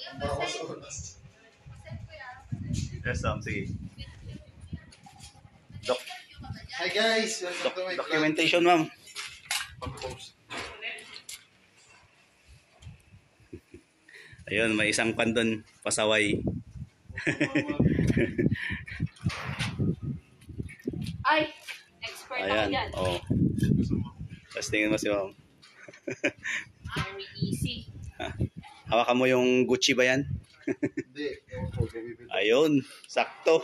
Yes, sige. Hi guys, welcome to my Documentation, ma'am. Ayun, may isang pan doon, pasaway. Ay, expert ako dyan. Oh. Tapos tingin mo si ma'am. Very easy. Hawakan mo yung Gucci ba yan? Hindi. Ayun, sakto.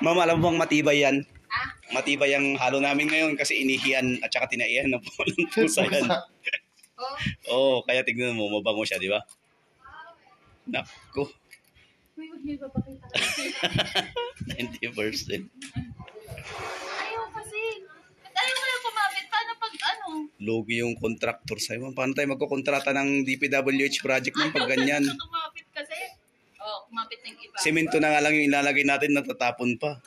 Ma'am, alam mo bang matibay yan? Ah? Matibay ang halo namin ngayon kasi inihian at saka tinaihan ng pusa yan. Oh. Oo, kaya tignan mo, mabango siya, di ba? Naku. Uy, huwag niyo ipapakita kasi. 90%. Ayaw kasi. Ayaw mo yung kumapit. Paano pag ano? Lugi yung contractor sa'yo. Paano tayo magkukontrata ng DPWH project ng pag ganyan? Kumapit kasi. Oh, kumapit ng iba. Semento na nga lang yung ilalagay natin, natatapon pa.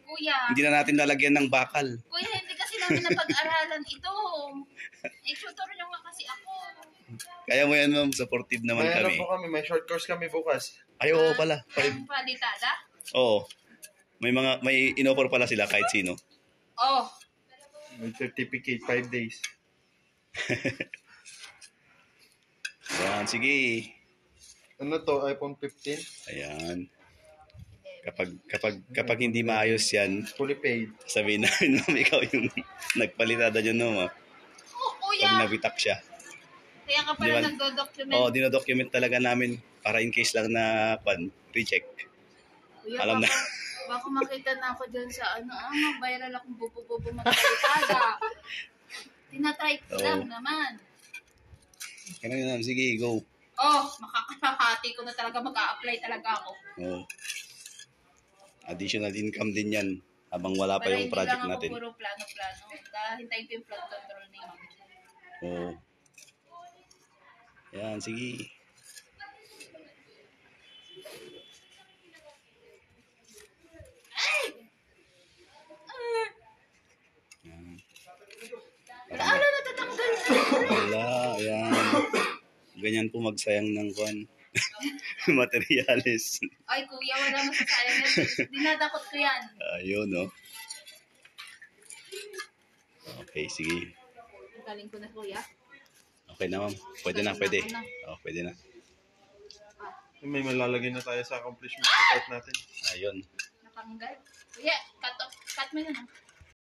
Kuya. Hindi na natin lalagyan ng bakal. Kuya, hindi kasi namin napag-aralan ito. I-tutor nyo nga kasi ako. Kaya mo yan, ma'am. Supportive naman May kami. po kami, may short course kami bukas. Ay, oo pala. Ang palitada? Oo. May in-offer pala sila kahit sino. Oh. May certificate, 5 days. Ayan, sige. Ano to, iPhone 15? Ayan. Kapag hindi maayos yan, Fully paid. sabihin namin, ma'am, ikaw yung nagpalitada dyan, no, ma'am. Oh, kuya. Pag nabitak siya. Kaya ka pala Di ba? nagdo-document. Oo, dinodocument talaga namin para in case lang na reject. Kuya, Alam na. Baka makita na ako dyan sa mag-viral akong bubo-bubo magpalitada. Tinatry ko lang naman. Kaya nga, sige, go. Oh, makakalahati ko na talaga mag-a-apply talaga ako. Oo. Additional income din yan habang wala pa yung project natin. Para hindi lang ako puro plano-plano. Hintayin ko yung flood control ni ma'am. Oo. Yan, sige. Yan. Ala, natatanggal. Wala, ayan. Ganyan po magsayang ng materials. Ay, kuya, wala masasayang yan. Dinadakot ko yan. Ayun, no? Okay, sige. Galing ko na, kuya. Okay na, ma'am. Pwede na, pwede. Oh, pwede na. May malalagay na tayo sa accomplishment report natin. Ayun. Natanggal. Kuya, cut mo yun.